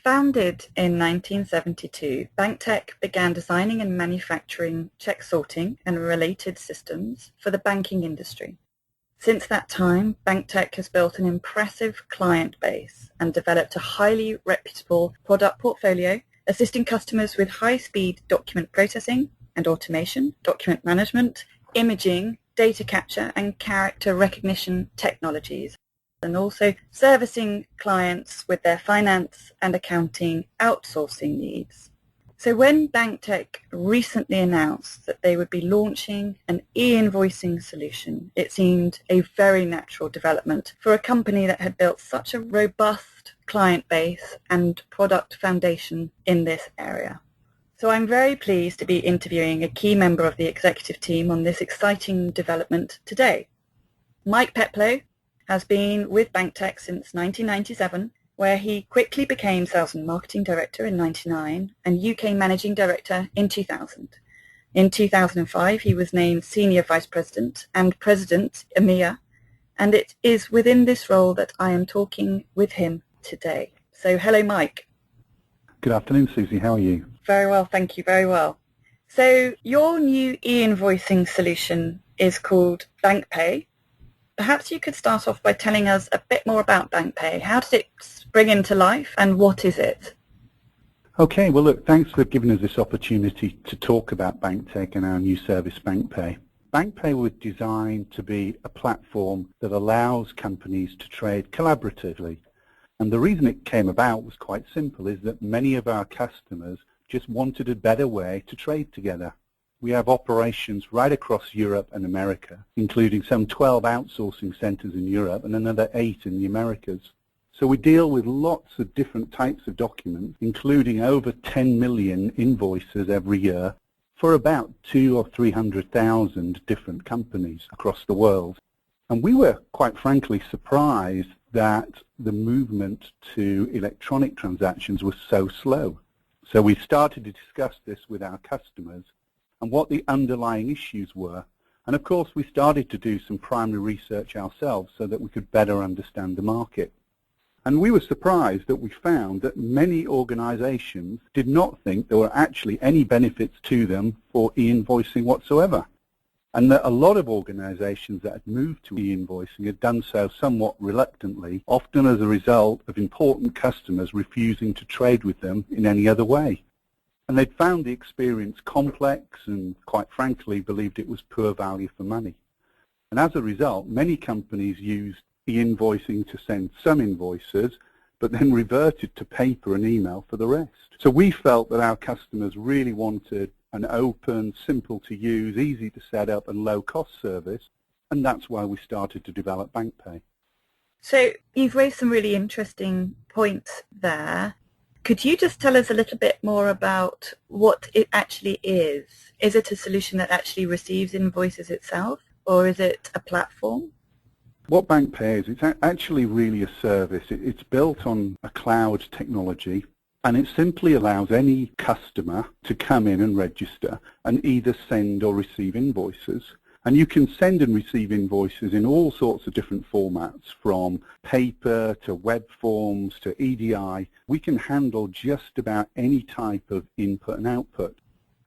Founded in 1972, BancTec began designing and manufacturing check sorting and related systems for the banking industry. Since that time, BancTec has built an impressive client base and developed a highly reputable product portfolio, assisting customers with high-speed document processing and automation, document management, imaging, data capture, and character recognition technologies, and also servicing clients with their finance and accounting outsourcing needs. So when BancTec recently announced that they would be launching an e-invoicing solution, it seemed a very natural development for a company that had built such a robust client base and product foundation in this area. So I'm very pleased to be interviewing a key member of the executive team on this exciting development today. Mike Peplow has been with BancTec since 1997, where he quickly became Sales and Marketing Director in 1999 and UK Managing Director in 2000. In 2005, he was named Senior Vice President and President EMEA, and it is within this role that I am talking with him today. So hello, Mike. Good afternoon, Susie. How are you? Very well, thank you, very well. So your new e-invoicing solution is called BancPay. Perhaps you could start off by telling us a bit more about BancPay. How did it spring into life and what is it? Okay, well look, thanks for giving us this opportunity to talk about BancTec and our new service BancPay. BancPay was designed to be a platform that allows companies to trade collaboratively. And the reason it came about was quite simple, is that many of our customers just wanted a better way to trade together. We have operations right across Europe and America, including some 12 outsourcing centers in Europe and another 8 in the Americas. So we deal with lots of different types of documents, including over 10 million invoices every year for about 200,000 or 300,000 different companies across the world. And we were, quite frankly, surprised that the movement to electronic transactions was so slow. So we started to discuss this with our customers and what the underlying issues were. And of course, we started to do some primary research ourselves so that we could better understand the market. And we were surprised that we found that many organizations did not think there were actually any benefits to them for e-invoicing whatsoever. And that a lot of organizations that had moved to e-invoicing had done so somewhat reluctantly, often as a result of important customers refusing to trade with them in any other way. And they'd found the experience complex and, quite frankly, believed it was poor value for money. And as a result, many companies used e-invoicing to send some invoices, but then reverted to paper and email for the rest. So we felt that our customers really wanted an open, simple to use, easy to set up and low cost service, and that's why we started to develop BancPay. So you've raised some really interesting points there. Could you just tell us a little bit more about what it actually is? Is it a solution that actually receives invoices itself, or is it a platform? What BancPay is, it's actually really a service. It's built on a cloud technology, and it simply allows any customer to come in and register and either send or receive invoices. And you can send and receive invoices in all sorts of different formats, from paper to web forms to EDI. We can handle just about any type of input and output.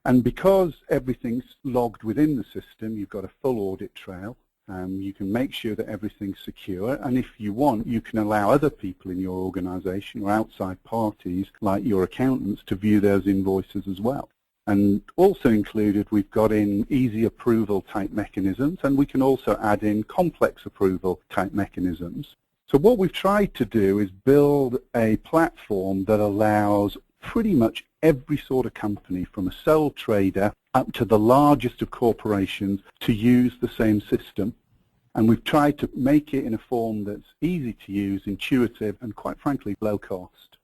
And because everything's logged within the system, you've got a full audit trail. You can make sure that everything's secure, and if you want, you can allow other people in your organization or outside parties, like your accountants, to view those invoices as well. And also included, we've got in easy approval type mechanisms, and we can also add in complex approval type mechanisms. So what we've tried to do is build a platform that allows pretty much every sort of company, from a sole trader up to the largest of corporations, to use the same system. And we've tried to make it in a form that's easy to use, intuitive, and quite frankly, low cost.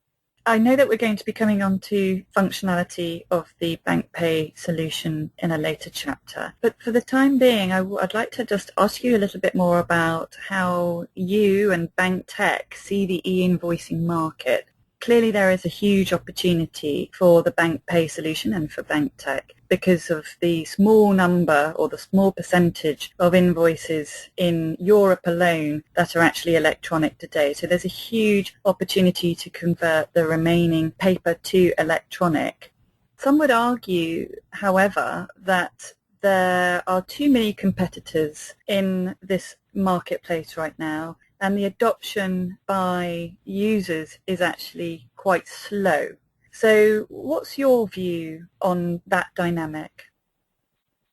I know that we're going to be coming on to functionality of the BancPay solution in a later chapter, but for the time being, I'd like to just ask you a little bit more about how you and BancTec see the e-invoicing market. clearly there is a huge opportunity for the BancPay solution and for BancTec because of the small number or the small percentage of invoices in Europe alone that are actually electronic today. So there's a huge opportunity to convert the remaining paper to electronic. Some would argue, however, that there are too many competitors in this marketplace right now, and the adoption by users is actually quite slow. So what's your view on that dynamic?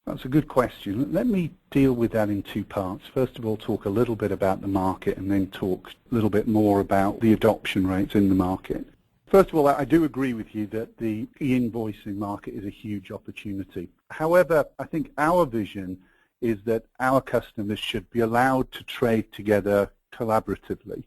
That's a good question. Let me deal with that in two parts. First of all, talk a little bit about the market and then talk a little bit more about the adoption rates in the market. First of all, I do agree with you that the e-invoicing market is a huge opportunity. However, I think our vision is that our customers should be allowed to trade together collaboratively.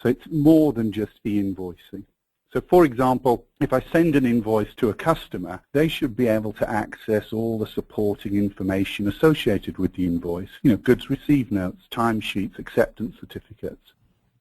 So it's more than just e-invoicing. So for example, if I send an invoice to a customer, they should be able to access all the supporting information associated with the invoice, goods received notes, timesheets, acceptance certificates.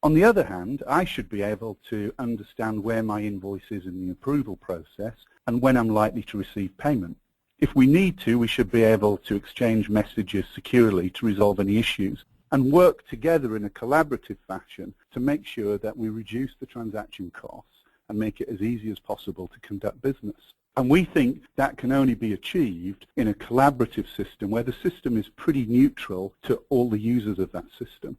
On the other hand, I should be able to understand where my invoice is in the approval process and when I'm likely to receive payment. If we need to, we should be able to exchange messages securely to resolve any issues and work together in a collaborative fashion to make sure that we reduce the transaction costs and make it as easy as possible to conduct business. And we think that can only be achieved in a collaborative system where the system is pretty neutral to all the users of that system.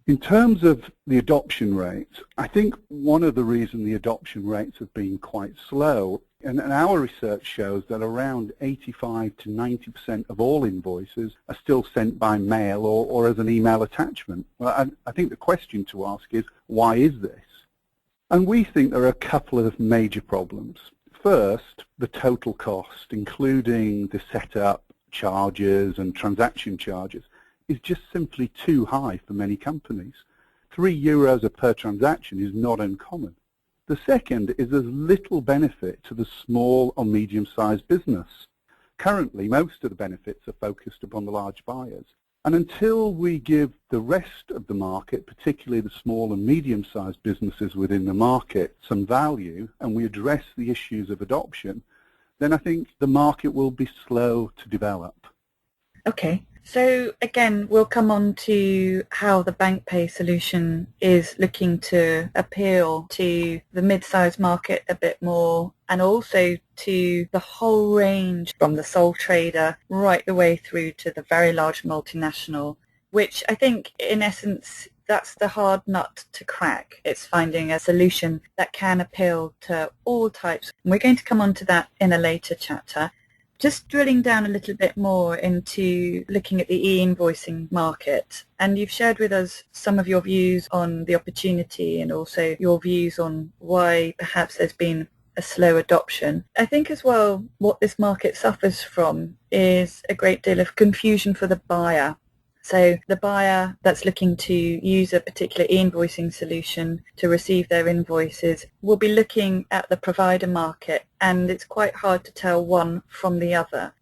In terms of the adoption rates, I think one of the reasons the adoption rates have been quite slow, and our research shows that around 85 to 90% of all invoices are still sent by mail or as an email attachment. Well, I think the question to ask is, why is this? And we think there are a couple of major problems. First, the total cost, including the setup charges and transaction charges, is just simply too high for many companies. €3 per transaction is not uncommon. The second is there's little benefit to the small or medium-sized business. Currently, most of the benefits are focused upon the large buyers. And until we give the rest of the market, particularly the small and medium-sized businesses within the market, some value, and we address the issues of adoption, then I think the market will be slow to develop. Okay. So again, we'll come on to how the BancPay solution is looking to appeal to the mid-sized market a bit more, and also to the whole range from the sole trader right the way through to the very large multinational, which I think in essence that's the hard nut to crack. It's finding a solution that can appeal to all types. And we're going to come on to that in a later chapter. Just drilling down a little bit more into looking at the e-invoicing market, and you've shared with us some of your views on the opportunity and also your views on why perhaps there's been a slow adoption. I think as well what this market suffers from is a great deal of confusion for the buyer. So the buyer that's looking to use a particular e-invoicing solution to receive their invoices will be looking at the provider market, and it's quite hard to tell one from the other.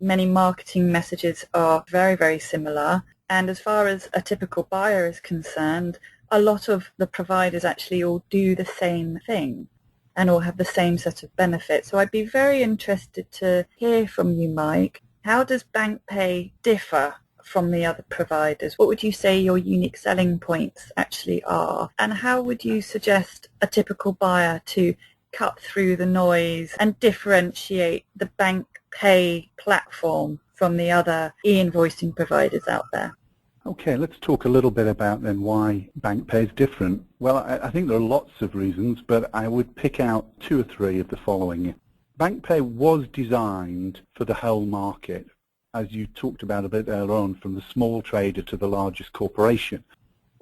Many marketing messages are very, very similar, and as far as a typical buyer is concerned, a lot of the providers actually all do the same thing and all have the same set of benefits. So I'd be very interested to hear from you, Mike. How does BancPay differ from the other providers? What would you say your unique selling points actually are? And how would you suggest a typical buyer to cut through the noise and differentiate the BancPay platform from the other e-invoicing providers out there? Okay, let's talk a little bit about then why BancPay is different. Well, I think there are lots of reasons, but I would pick out two or three of the following. BancPay was designed for the whole market, as you talked about a bit earlier on, from the small trader to the largest corporation.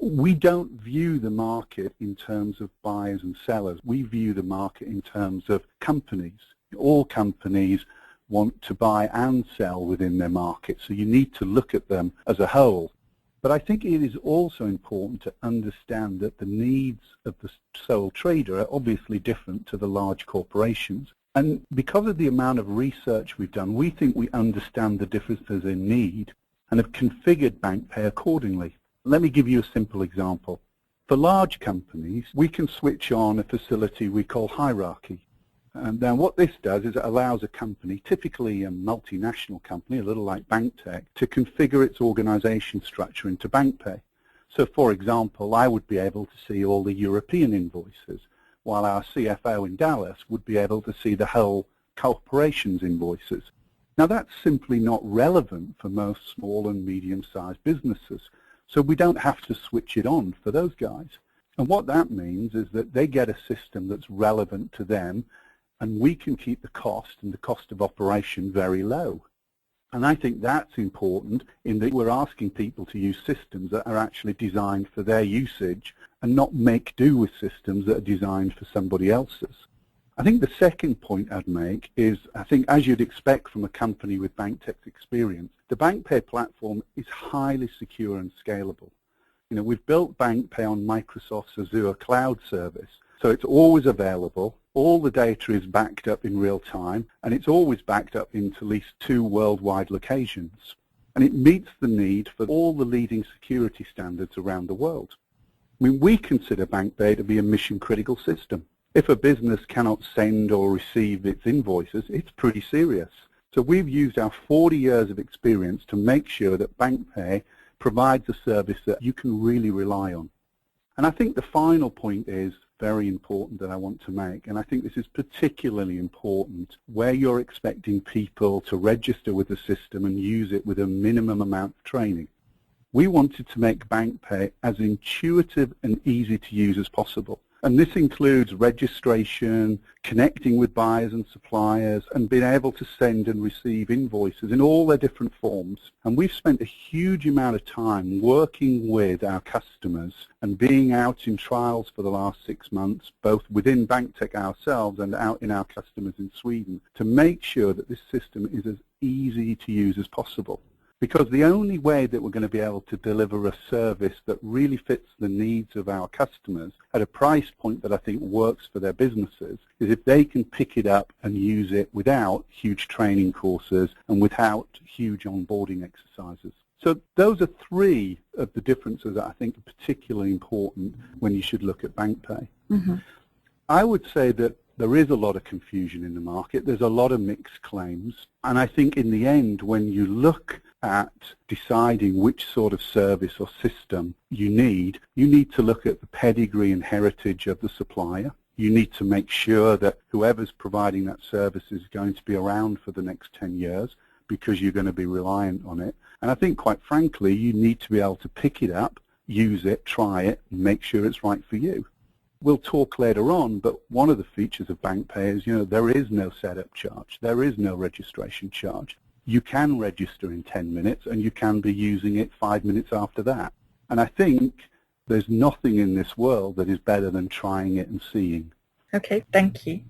We don't view the market in terms of buyers and sellers. We view the market in terms of companies. All companies want to buy and sell within their market, so you need to look at them as a whole. But I think it is also important to understand that the needs of the sole trader are obviously different to the large corporations. And because of the amount of research we've done, we think we understand the differences in need and have configured BancPay accordingly. Let me give you a simple example. For large companies, we can switch on a facility we call hierarchy. And now what this does is it allows a company, typically a multinational company, a little like BancTec, to configure its organization structure into BancPay. So for example, I would be able to see all the European invoices, while our CFO in Dallas would be able to see the whole corporation's invoices. Now that's simply not relevant for most small and medium-sized businesses, so we don't have to switch it on for those guys. And what that means is that they get a system that's relevant to them, and we can keep the cost and the cost of operation very low. And I think that's important in that we're asking people to use systems that are actually designed for their usage and not make do with systems that are designed for somebody else's. I think the second point I'd make is, I think as you'd expect from a company with BancTec's experience, the BancPay platform is highly secure and scalable. You know, we've built BancPay on Microsoft's Azure cloud service, so it's always available. All the data is backed up in real time, and it's always backed up into at least 2 worldwide locations. And it meets the need for all the leading security standards around the world. I mean, we consider BancPay to be a mission-critical system. If a business cannot send or receive its invoices, it's pretty serious. So we've used our 40 years of experience to make sure that BancPay provides a service that you can really rely on. And I think the final point is very important that I want to make, and I think this is particularly important where you're expecting people to register with the system and use it with a minimum amount of training. We wanted to make BancPay as intuitive and easy to use as possible. And this includes registration, connecting with buyers and suppliers, and being able to send and receive invoices in all their different forms. And we've spent a huge amount of time working with our customers and being out in trials for the last 6 months, both within BancTec ourselves and out in our customers in Sweden, to make sure that this system is as easy to use as possible. Because the only way that we're going to be able to deliver a service that really fits the needs of our customers at a price point that I think works for their businesses is if they can pick it up and use it without huge training courses and without huge onboarding exercises. So those are 3 of the differences that I think are particularly important when you should look at BancPay. Mm-hmm. I would say that there is a lot of confusion in the market. There's a lot of mixed claims. And I think in the end, when you look at deciding which sort of service or system you need to look at the pedigree and heritage of the supplier. You need to make sure that whoever's providing that service is going to be around for the next 10 years because you're going to be reliant on it. And I think, quite frankly, you need to be able to pick it up, use it, try it, and make sure it's right for you. We'll talk later on, but one of the features of BancPay is, there is no setup charge. There is no registration charge. You can register in 10 minutes, and you can be using it 5 minutes after that. And I think there's nothing in this world that is better than trying it and seeing. Okay, thank you.